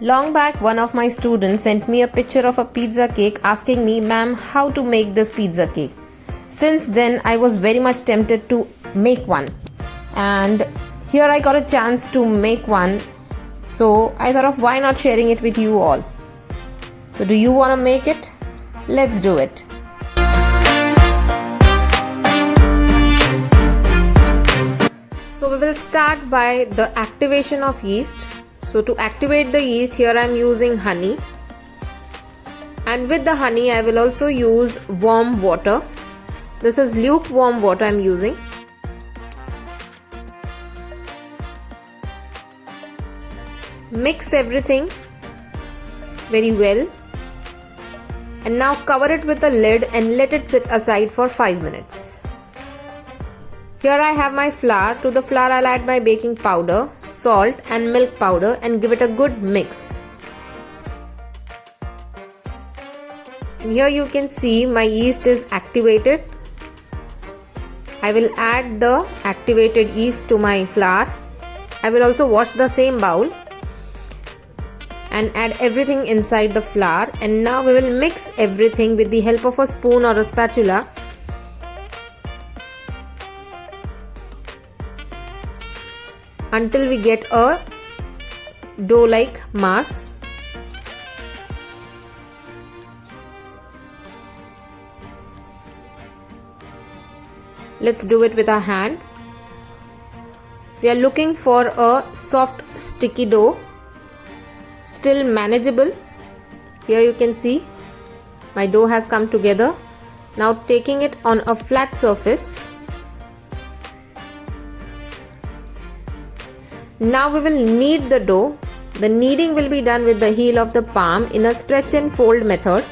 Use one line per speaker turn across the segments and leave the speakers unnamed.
Long back, one of my students sent me a picture of a pizza cake asking me, "Ma'am, how to make this pizza cake?" Since then, I was very much tempted to make one. And here I got a chance to make one. So I thought of why not sharing it with you all. So do you want to make it? Let's do it. So we will start by the activation of yeast. So to activate the yeast, here I am using honey. And with the honey, I will also use warm water. This is lukewarm water I am using. Mix everything very well. And now cover it with a lid and let it sit aside for 5 minutes. Here I have my flour. To the flour I'll add my baking powder, salt and milk powder and give it a good mix. And here you can see my yeast is activated. I will add the activated yeast to my flour. I will also wash the same bowl and add everything inside the flour, and now we will mix everything with the help of a spoon or a spatula. Until we get a dough-like mass. Let's do it with our hands. We are looking for a soft, sticky dough, still manageable. Here you can see my dough has come together. Now taking it on a flat surface. Now we will knead the dough. The kneading will be done with the heel of the palm in a stretch and fold method.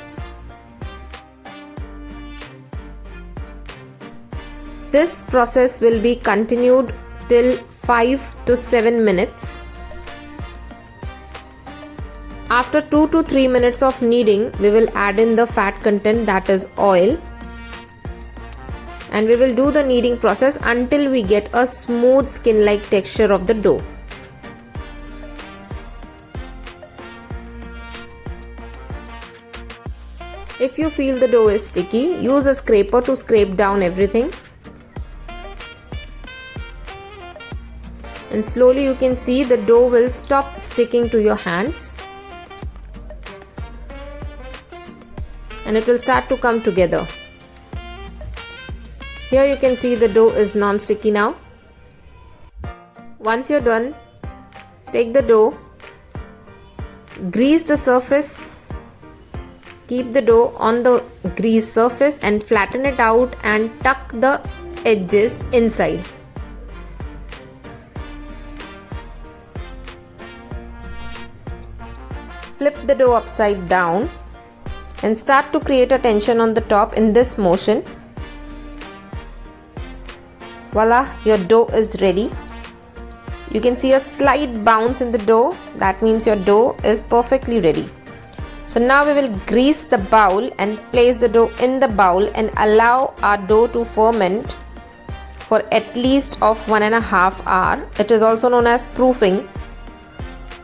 This process will be continued till 5 to 7 minutes. After 2 to 3 minutes of kneading, we will add in the fat content, that is oil. And we will do the kneading process until we get a smooth skin-like texture of the dough. If you feel the dough is sticky, use a scraper to scrape down everything. And slowly you can see the dough will stop sticking to your hands. And it will start to come together. Here you can see the dough is non-sticky now. Once you're done, take the dough, grease the surface, keep the dough on the greased surface and flatten it out and tuck the edges inside. Flip the dough upside down and start to create a tension on the top in this motion. Voila, your dough is ready. You can see a slight bounce in the dough. That means your dough is perfectly ready. So now we will grease the bowl and place the dough in the bowl and allow our dough to ferment for at least of 1.5 hours. It is also known as proofing.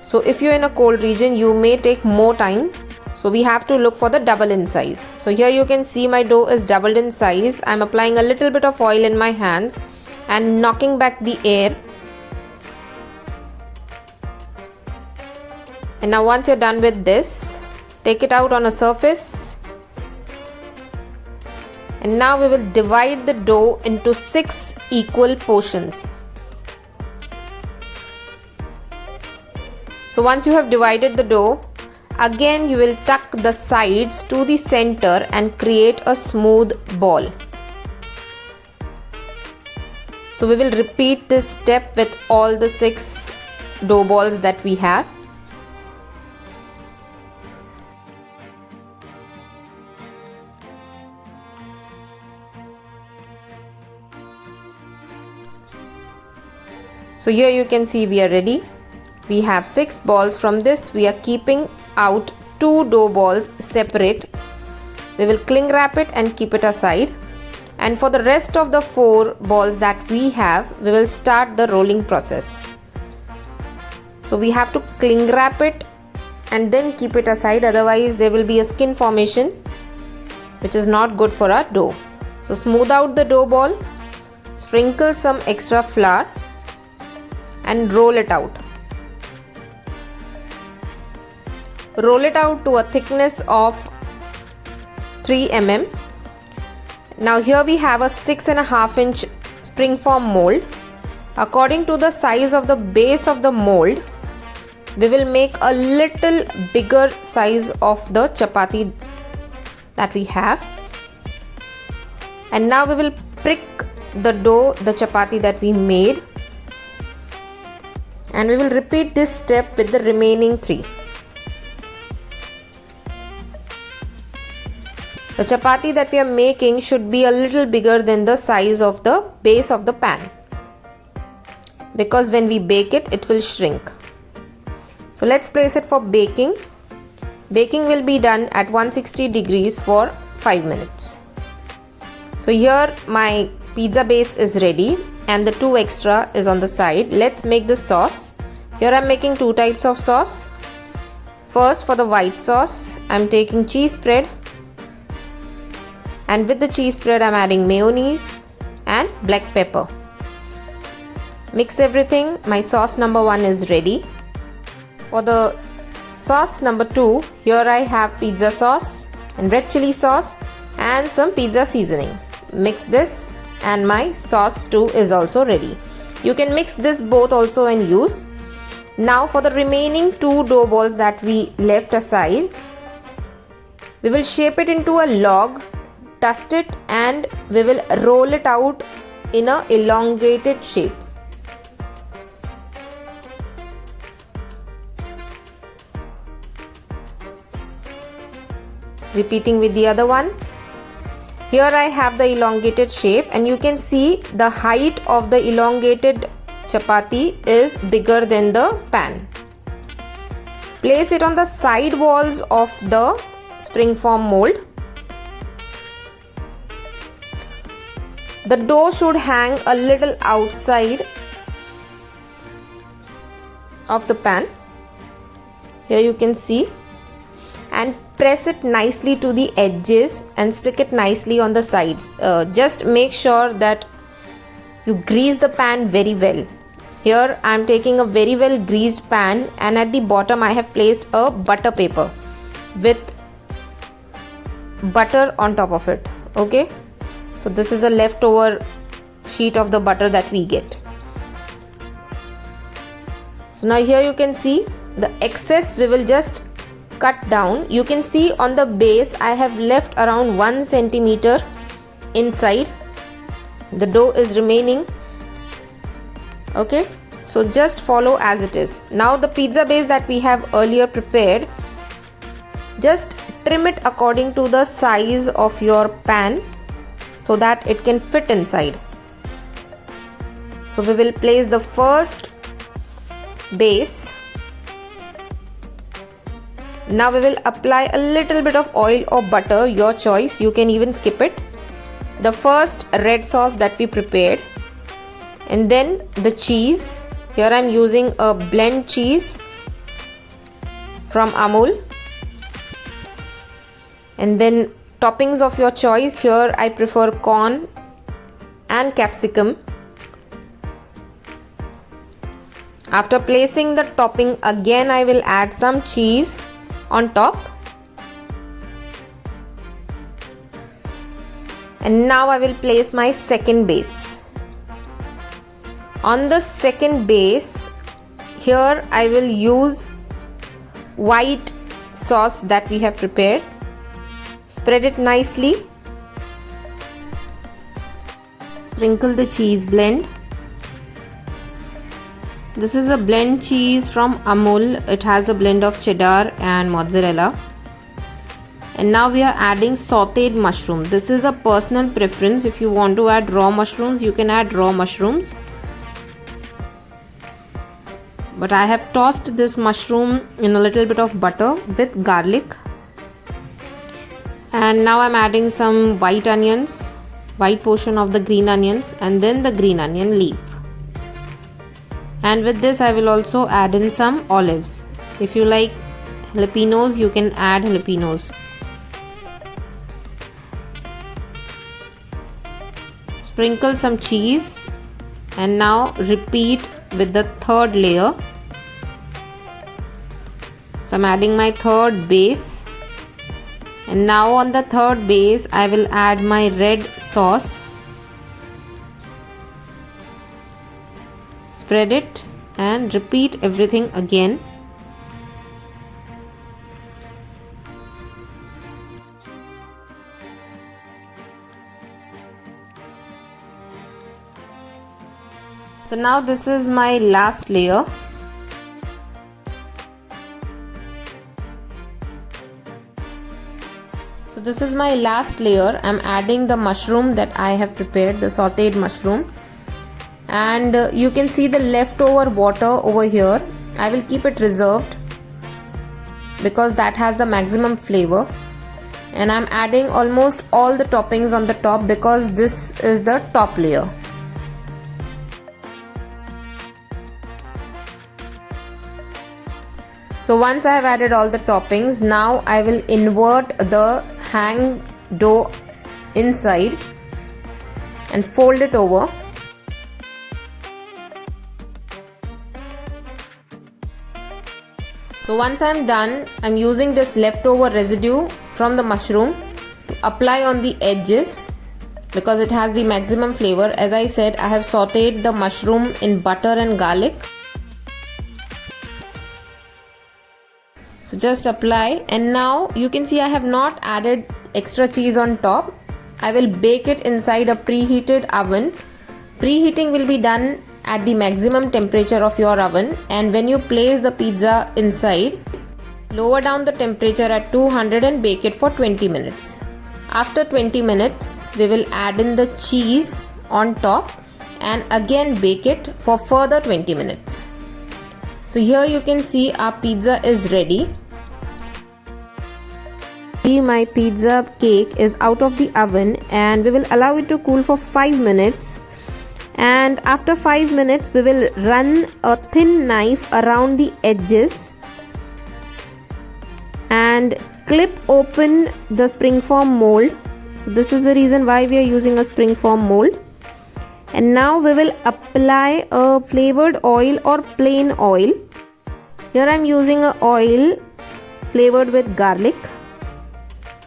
So if you're in a cold region, you may take more time. So we have to look for the double in size. So here you can see my dough is doubled in size. I'm applying a little bit of oil in my hands and knocking back the air. And now once you're done with this, take it out on a surface. And now we will divide the dough into 6 equal portions. So once you have divided the dough, again you will tuck the sides to the center and create a smooth ball. So we will repeat this step with all the 6 dough balls that we have. So here you can see we are ready. We have 6 balls. From this we are keeping out 2 dough balls separate. We will cling wrap it and keep it aside. And for the rest of the 4 balls that we have, we will start the rolling process. So we have to cling wrap it and then keep it aside, otherwise there will be a skin formation which is not good for our dough. So smooth out the dough ball, sprinkle some extra flour and roll it out. Roll it out to a thickness of 3 mm. Now here we have a 6.5 inch springform mold. According to the size of the base of the mold, we will make a little bigger size of the chapati that we have. And now we will prick the dough, the chapati that we made, and we will repeat this step with the remaining 3. The chapati that we are making should be a little bigger than the size of the base of the pan, because when we bake it, it will shrink. So let's place it for baking. Baking will be done at 160 degrees for 5 minutes. So here my pizza base is ready and the 2 extra is on the side. Let's make the sauce. Here I'm making 2 types of sauce. First, for the white sauce, I'm taking cheese spread, and with the cheese spread I'm adding mayonnaise and black pepper. Mix everything. My sauce number 1 is ready. For the sauce number 2, here I have pizza sauce and red chili sauce and some pizza seasoning. Mix this and my sauce 2 is also ready. You can mix this both also and use. Now for the remaining 2 dough balls that we left aside, we will shape it into a log, dust it, and we will roll it out in a elongated shape. Repeating with the other one. Here I have the elongated shape, and you can see the height of the elongated chapati is bigger than the pan. Place it on the side walls of the springform mold. The dough should hang a little outside of the pan. Here you can see, and press it nicely to the edges and stick it nicely on the sides. Just make sure that you grease the pan very well. Here I am taking a very well greased pan, and at the bottom I have placed a butter paper with butter on top of it. Okay, so this is a leftover sheet of the butter that we get. So now here you can see the excess we will just cut down. You can see on the base I have left around 1 centimeter inside. The dough is remaining. Okay, so just follow as it is. Now the pizza base that we have earlier prepared, just trim it according to the size of your pan so that it can fit inside. So we will place the first base. Now we will apply a little bit of oil or butter, your choice, you can even skip it. The first red sauce that we prepared, and then the cheese. Here I am using a blend cheese from Amul. And then toppings of your choice. Here I prefer corn and capsicum. After placing the topping, again I will add some cheese on top. And now I will place my second base. On the second base, here I will use white sauce that we have prepared. Spread it nicely. Sprinkle the cheese blend. This is a blend cheese from Amul. It has a blend of cheddar and mozzarella. And now we are adding sauteed mushroom. This is a personal preference. If you want to add raw mushrooms, you can add raw mushrooms. But I have tossed this mushroom in a little bit of butter with garlic. And now I'm adding some white onions, white portion of the green onions, and then the green onion leaf. And with this I will also add in some olives. If you like jalapenos, you can add jalapenos. Sprinkle some cheese and now repeat with the third layer. So I'm adding my third base, and now on the third base I will add my red sauce. Spread it and repeat everything again. So now this is my last layer. So this is my last layer. I'm adding the mushroom that I have prepared, the sauteed mushroom. And you can see the leftover water over here. I will keep it reserved because that has the maximum flavor. And I'm adding almost all the toppings on the top because this is the top layer. So once I have added all the toppings, now I will invert the hang dough inside and fold it over. So once I am done, I am using this leftover residue from the mushroom to apply on the edges because it has the maximum flavor. As I said, I have sauteed the mushroom in butter and garlic. So just apply, and now you can see I have not added extra cheese on top. I will bake it inside a preheated oven. Preheating will be done at the maximum temperature of your oven, and when you place the pizza inside, lower down the temperature at 200 and bake it for 20 minutes. After 20 minutes, we will add in the cheese on top and again bake it for further 20 minutes. So here you can see our pizza is ready. My pizza cake is out of the oven and we will allow it to cool for 5 minutes. And after 5 minutes, we will run a thin knife around the edges and clip open the springform mold. So this is the reason why we are using a springform mold. And now we will apply a flavored oil or plain oil. Here I am using a oil flavored with garlic.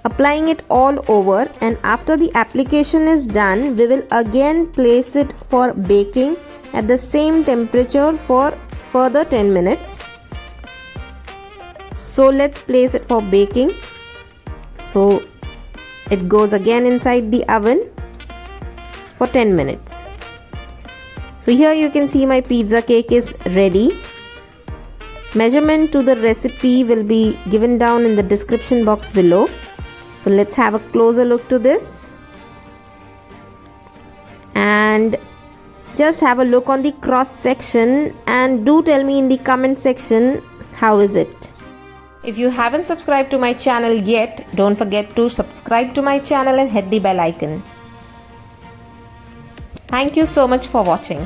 Applying it all over, and after the application is done, we will again place it for baking at the same temperature for further 10 minutes. So let's place it for baking. So it goes again inside the oven for 10 minutes. So here you can see my pizza cake is ready. Measurement to the recipe will be given down in the description box below. So let's have a closer look to this. And just have a look on the cross section and do tell me in the comment section how is it. If you haven't subscribed to my channel yet, don't forget to subscribe to my channel and hit the bell icon. Thank you so much for watching.